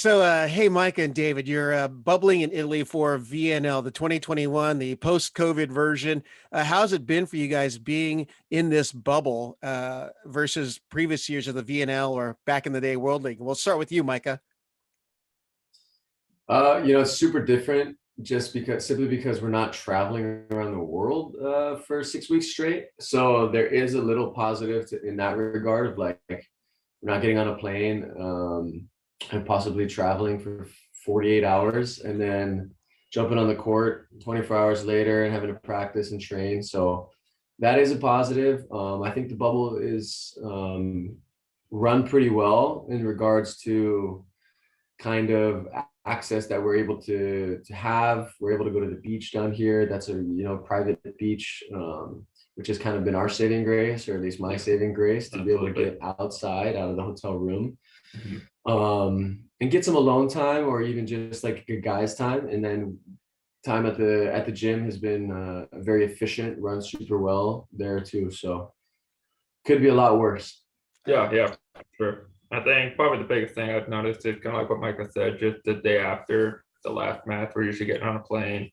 Hey, Micah and David, you're bubbling in Italy for VNL, the 2021, the post-COVID version. How's it been for you guys being in this bubble versus previous years of the VNL or back in the day World League? We'll start with you, Micah. It's super different simply because we're not traveling around the world for 6 weeks straight. So there is a little positive in that regard of like we're not getting on a plane and possibly traveling for 48 hours and then jumping on the court 24 hours later and having to practice and train. So that is a positive. I think the bubble is run pretty well in regards to kind of access that we're able to have. We're able to go to the beach down here. That's a private beach, which has kind of been our saving grace, or at least my saving grace, to be able to get outside out of the hotel room. And get some alone time, or even just like a guy's time. And then time at the gym has been very efficient, runs super well there too. So could be a lot worse. Yeah, sure. I think probably the biggest thing I've noticed is kind of like what Micah said, just the day after the last match, we're usually getting on a plane.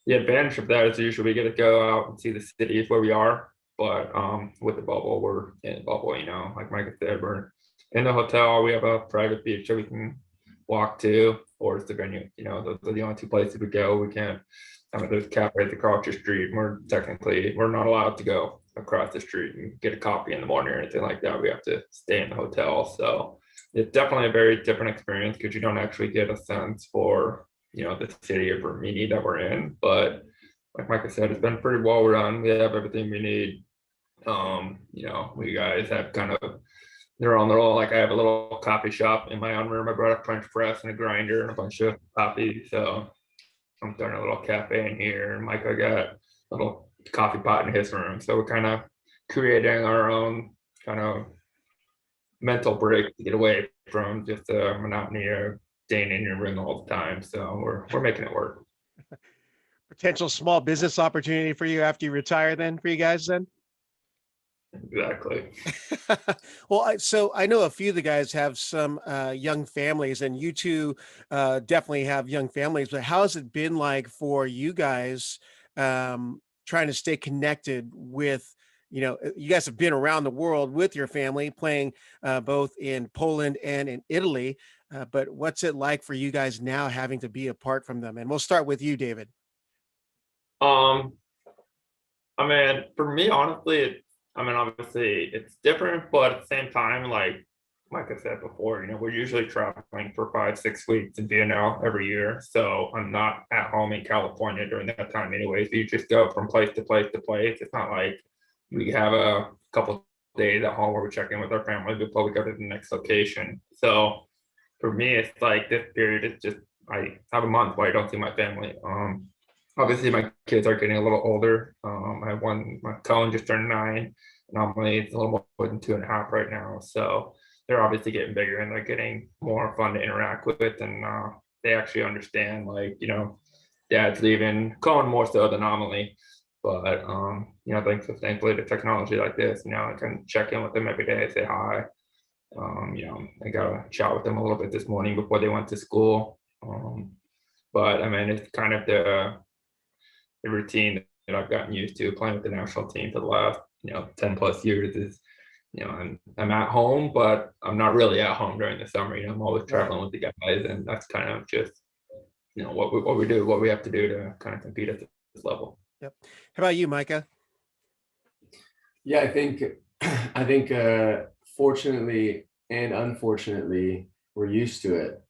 The advantage of that is usually we get to go out and see the cities where we are. But with the bubble, we're in the bubble, like Micah said, we're in the hotel. We have a private beach that we can walk to, or it's the venue. Those are the only two places we go. We can't, there's cafes across the street. We're not allowed to go across the street and get a coffee in the morning or anything like that. We have to stay in the hotel. So it's definitely a very different experience because you don't actually get a sense for, the city of Rimini that we're in. But like Micah said, it's been pretty well run. We have everything we need. We guys have kind of their own little, like I have a little coffee shop in my own room. I brought a French press and a grinder and a bunch of coffee. So I'm starting a little cafe in here. And Micah got a little coffee pot in his room. So we're kind of creating our own kind of mental break to get away from just the monotony of staying in your room all the time. So we're making it work. Potential small business opportunity for you after you retire then for you guys then? Exactly. Well, so I know a few of the guys have some young families, and you two definitely have young families, but how has it been like for you guys trying to stay connected with, you guys have been around the world with your family playing both in Poland and in Italy, but what's it like for you guys now having to be apart from them? And we'll start with you, David. For me, honestly, obviously it's different, but at the same time, like I said before, we're usually traveling for 5-6 weeks in VNL every year. So I'm not at home in California during that time anyways. You just go from place to place to place. It's not like we have a couple days at home where we check in with our family before we go to the next location. So for me, it's like this period is just, I have a month where I don't see my family. Obviously, my kids are getting a little older. I have one, my Cohen just turned 9. Normally, it's a little more than 2.5 right now. So they're obviously getting bigger and they're getting more fun to interact with. And they actually understand, dad's leaving. Cohen more so than Amelie. But, thankfully, the technology like this, I can check in with them every day, say hi. I got to chat with them a little bit this morning before they went to school. But it's kind of the routine that I've gotten used to playing with the national team for the last 10 plus years is I'm at home, but I'm not really at home during the summer. I'm always traveling with the guys, and that's kind of just what we do, what we have to do to kind of compete at this level. Yep. How about you, Micah? Yeah, I think fortunately and unfortunately we're used to it.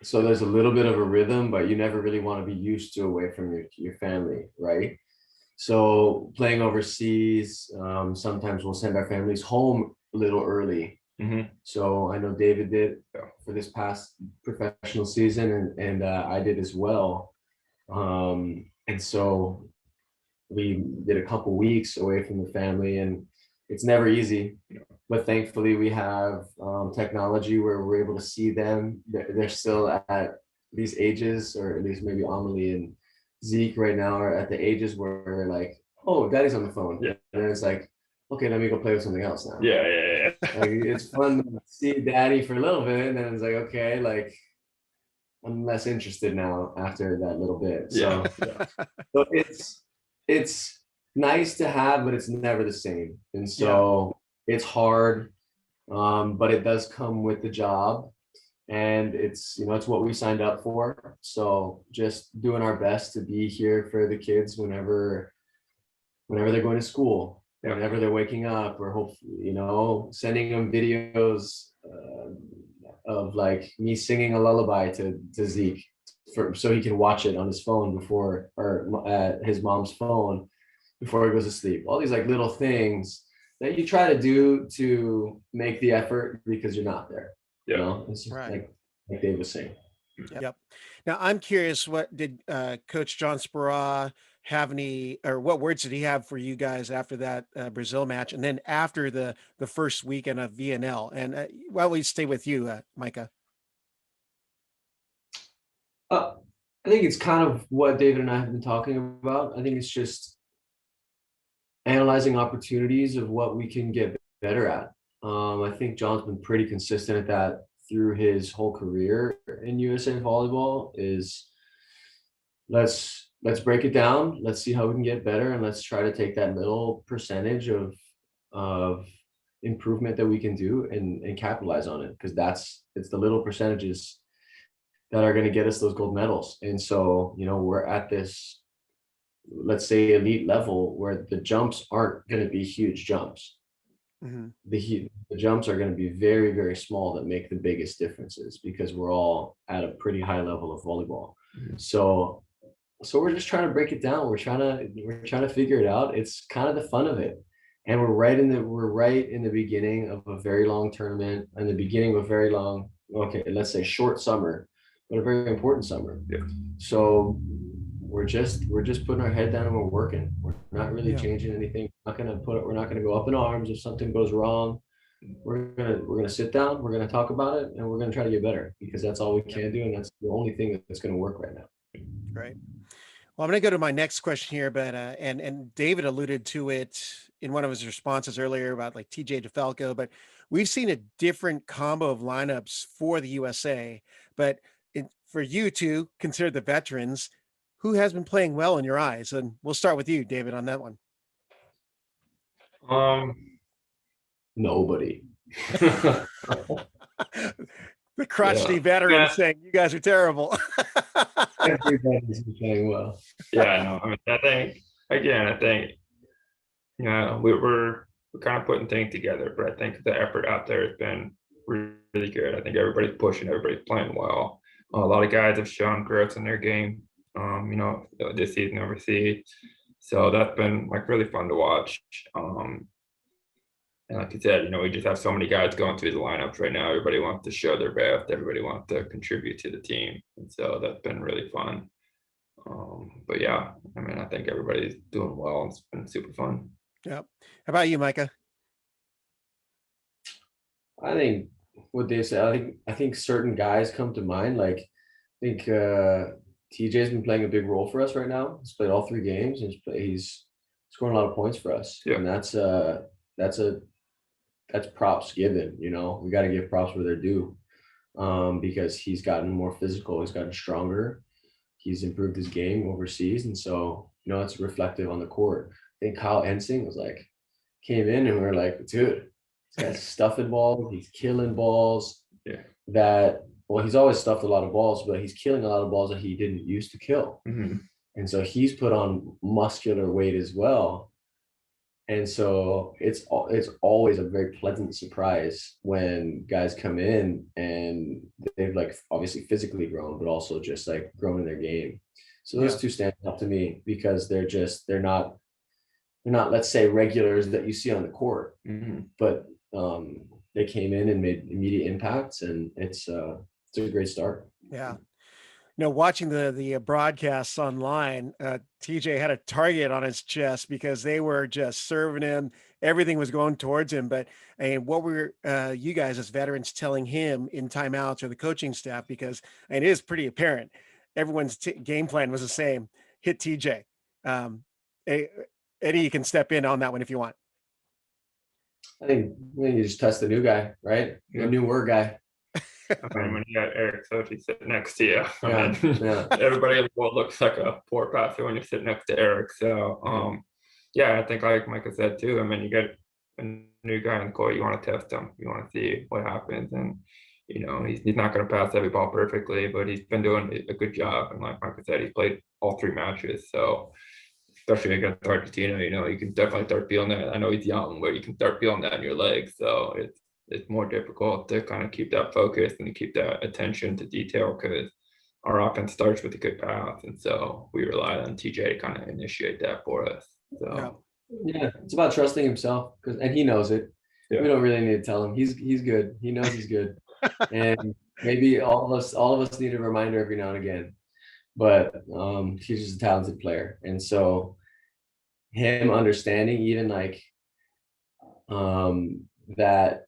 So there's a little bit of a rhythm, but you never really want to be used to away from your family, right? So playing overseas, sometimes we'll send our families home a little early. Mm-hmm. So I know David did for this past professional season, and I did as well. And so we did a couple weeks away from the family, and it's never easy. But thankfully, we have technology where we're able to see them. They're still at these ages, or at least maybe Amelie and Zeke right now are at the ages where we're like, oh, daddy's on the phone. Yeah. And then it's like, okay, let me go play with something else now. Yeah. Like it's fun to see daddy for a little bit, and then it's like, okay, like I'm less interested now after that little bit. So, Yeah. so it's nice to have, but it's never the same. And Yeah. so it's hard, but it does come with the job, and it's it's what we signed up for. So just doing our best to be here for the kids whenever they're going to school, Yeah. whenever they're waking up, or hopefully, sending them videos of like me singing a lullaby to Zeke so he can watch it on his phone before, or his mom's phone before he goes to sleep. All these like little things that you try to do to make the effort because you're not there. Yeah. It's just Right. like Dave was saying. Yep. Now I'm curious, what did Coach John Spura have any, or what words did he have for you guys after that Brazil match, and then after the first weekend of VNL? And why don't we stay with you, Micah? I think it's kind of what David and I have been talking about. I think it's just analyzing opportunities of what we can get better at. I think John's been pretty consistent at that through his whole career in USA volleyball. Is let's break it down. Let's see how we can get better, and let's try to take that little percentage of improvement that we can do and capitalize on it, because it's the little percentages that are going to get us those gold medals. And so we're at this, let's say, elite level where the jumps aren't going to be huge jumps. Mm-hmm. The jumps are going to be very, very small that make the biggest differences, because we're all at a pretty high level of volleyball. Mhm. So we're just trying to break it down. We're trying to figure it out. It's kind of the fun of it. And we're right in the beginning of a very long tournament, and the beginning of a very long, okay, let's say short summer, but a very important summer. Yeah. So we're just putting our head down and we're working. We're not really Yeah. changing anything. We're not gonna go up in arms if something goes wrong. We're gonna sit down, we're gonna talk about it, and we're gonna try to get better, because that's all we can do, and that's the only thing that's gonna work right now. Right. Well, I'm going to go to my next question here, but and David alluded to it in one of his responses earlier about like TJ DeFalco, but we've seen a different combo of lineups for the USA. But for you two, considered the veterans, who has been playing well in your eyes? And we'll start with you, David, on that one. Nobody. The crotchety Yeah. veteran Yeah. saying you guys are terrible. Everybody's playing well. Yeah, no, I mean, I think we're kind of putting things together, but I think the effort out there has been really good. I think everybody's pushing, everybody's playing well. A lot of guys have shown growth in their game, this season overseas. So that's been like really fun to watch. And like you said, we just have so many guys going through the lineups right now. Everybody wants to show their best. Everybody wants to contribute to the team. And so that's been really fun. But yeah, I mean, I think everybody's doing well. It's been super fun. Yep. How about you, Micah? I think what Dave said, I think certain guys come to mind. Like, I think TJ's been playing a big role for us right now. He's played all 3 games, and he's scoring a lot of points for us. Yeah. And that's props given. We got to give props where they're due, because he's gotten more physical, he's gotten stronger, he's improved his game overseas, and so it's reflective on the court. I think Kyle Ensing came in and we were like, dude, this guy's stuffing balls, he's killing balls. Yeah. He's always stuffed a lot of balls, but he's killing a lot of balls that he didn't used to kill. Mm-hmm. And so he's put on muscular weight as well. And so it's always a very pleasant surprise when guys come in and they've obviously physically grown, but also just grown in their game. So those two stand out to me, because they're not, let's say, regulars that you see on the court, Mm-hmm. but they came in and made immediate impacts, and it's a great start. Yeah. Watching the broadcasts online, TJ had a target on his chest because they were just serving him. Everything was going towards him. But what were you guys as veterans telling him in timeouts, or the coaching staff? Because it is pretty apparent everyone's game plan was the same: hit TJ. Eddie, you can step in on that one if you want. I think you just test the new guy, right? The new word guy. I mean, when you got Eric Sochi sitting next to you, Yeah, yeah. everybody in the world looks like a poor passer when you sit next to Eric. So, yeah, I think like Micah said too. I mean, you get a new guy in the court, you want to test him, you want to see what happens, and he's not going to pass every ball perfectly, but he's been doing a good job. And like Micah said, he's played all 3 matches, so especially against Argentina, you can definitely start feeling that. I know he's young, but you can start feeling that in your legs. So it's more difficult to kind of keep that focus and to keep that attention to detail because our offense starts with a good pass. And so we rely on TJ to kind of initiate that for us. So yeah, it's about trusting himself and he knows it. Yeah. We don't really need to tell him. He's good. He knows he's good. And maybe all of us need a reminder every now and again. But he's just a talented player. And so him understanding even like that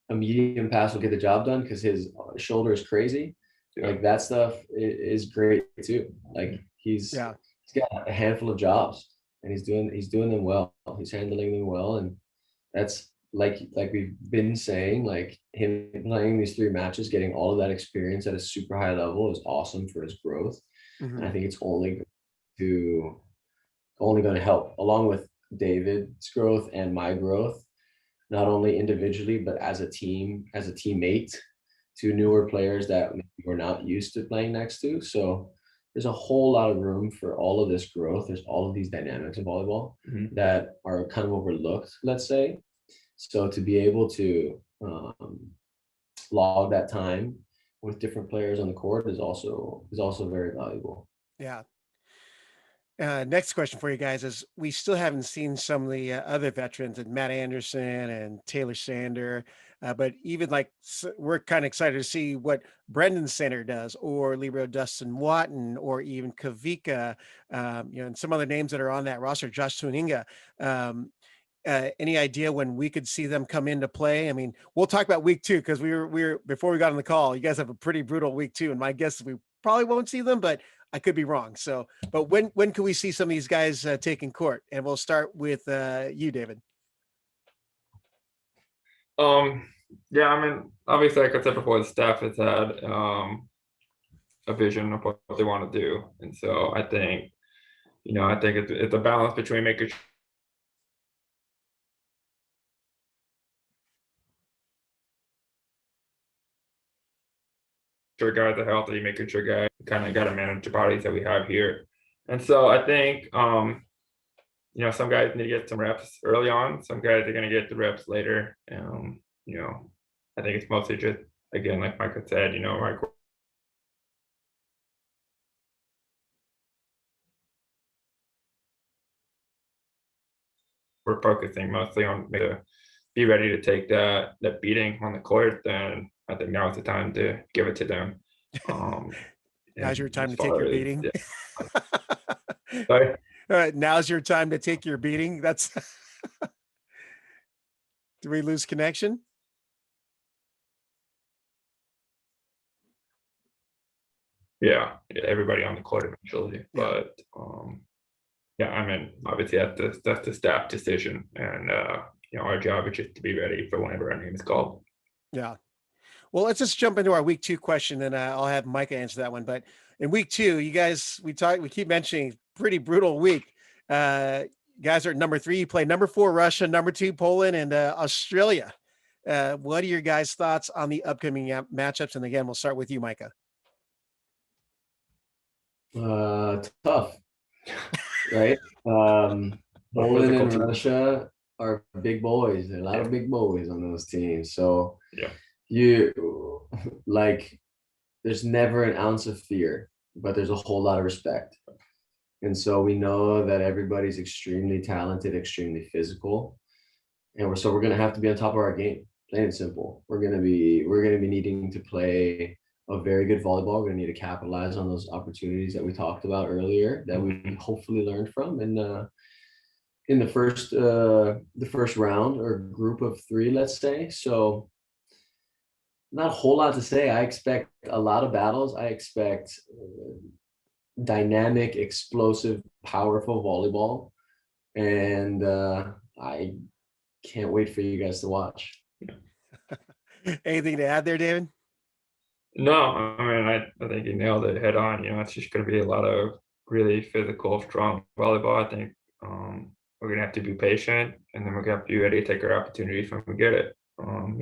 a medium pass will get the job done because his shoulder is crazy. Yeah. Like that stuff is great too. Like he's got a handful of jobs and he's doing them well. He's handling them well. And that's like we've been saying, like him playing these 3 matches, getting all of that experience at a super high level is awesome for his growth. Mm-hmm. And I think it's only going to help along with David's growth and my growth, not only individually, but as a team, as a teammate to newer players that we're not used to playing next to. So there's a whole lot of room for all of this growth. There's all of these dynamics in volleyball that are kind of overlooked, let's say. So to be able to log that time with different players on the court is also very valuable. Yeah. Next question for you guys is we still haven't seen some of the other veterans and Matt Anderson and Taylor Sander, but even like we're kind of excited to see what Brendan Sander does or Libero Dustin Watton or even Kavika, and some other names that are on that roster, Josh Tuninga. Any idea when we could see them come into play? I mean, we'll talk about week 2 because we were before we got on the call. You guys have a pretty brutal week 2, and my guess is we probably won't see them, but I could be wrong. So, but when can we see some of these guys taking court? And we'll start with you, David. Yeah, I mean, obviously, like I said before, the staff has had a vision of what they want to do, and so I think it's a balance between making sure guys are healthy, making sure guys kind of got to manage the bodies that we have here. And so I think, some guys need to get some reps early on. Some guys are going to get the reps later. I think it's mostly just, again, like Micah said, we're focusing mostly on be ready to take that beating on the court. Then I think now is the time to give it to them. Now's your time to take your beating. Yeah. Sorry? Now's your time to take your beating. That's. Do we lose connection? Yeah, everybody on the court eventually, but I mean, obviously that's the staff decision, and our job is just to be ready for whenever our name is called. Yeah. Well, let's just jump into our week 2 question, and I'll have Micah answer that one. But in week 2, you guys, we keep mentioning pretty brutal week. Guys are number 3. You play number 4 Russia, number 2 Poland, and Australia. What are your guys' thoughts on the upcoming matchups? And again, we'll start with you, Micah. Tough, right? Poland and Russia are big boys. There are a lot of big boys on those teams. So there's never an ounce of fear, but there's a whole lot of respect. And so we know that everybody's extremely talented, extremely physical. And we're going to have to be on top of our game, plain and simple. We're going to be needing to play a very good volleyball. We're going to need to capitalize on those opportunities that we talked about earlier that we hopefully learned from in the first round or group of 3, let's say. So not a whole lot to say. I expect a lot of battles. I expect dynamic, explosive, powerful volleyball. And can't wait for you guys to watch. Anything to add there, David? No, I mean, I think you nailed it head on. It's just going to be a lot of really physical, strong volleyball. I think we're going to have to be patient, and then we're going to have to be ready to take our opportunities when we get it. Poland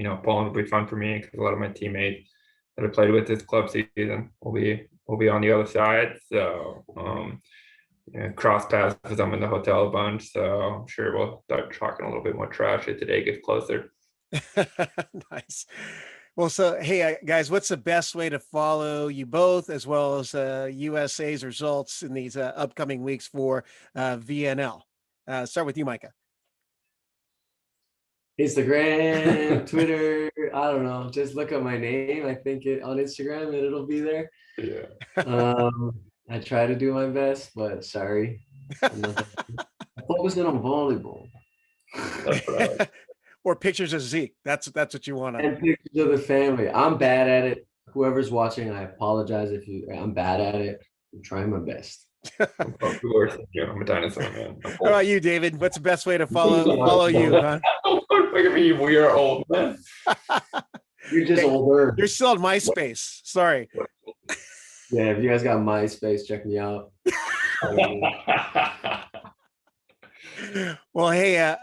will be fun for me because a lot of my teammates that I played with this club season will be on the other side. So cross paths because I'm in the hotel a bunch. So I'm sure we'll start talking a little bit more trash as the day gets closer. Nice. Well, so hey guys, what's the best way to follow you both, as well as USA's results in these upcoming weeks for VNL? Start with you, Micah. Instagram, Twitter, I don't know. Just look up my name. I think on Instagram and it'll be there. Yeah. I try to do my best, but sorry. I'm focusing on volleyball. Or pictures of Zeke. That's what you want. And pictures of the family. I'm bad at it. Whoever's watching, I apologize I'm bad at it. I'm trying my best. I'm a dinosaur, man. How about you, David? What's the best way to follow you? Huh? Look at me. We are old, man. You're just older. You're still on MySpace. Sorry. Yeah, if you guys got MySpace, check me out. Well, hey,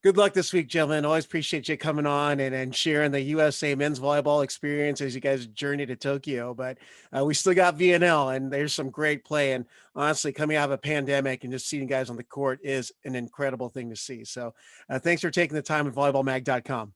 good luck this week, gentlemen. Always appreciate you coming on and sharing the USA men's volleyball experience as you guys journey to Tokyo. But we still got VNL, and there's some great play. And honestly, coming out of a pandemic and just seeing guys on the court is an incredible thing to see. So thanks for taking the time at volleyballmag.com.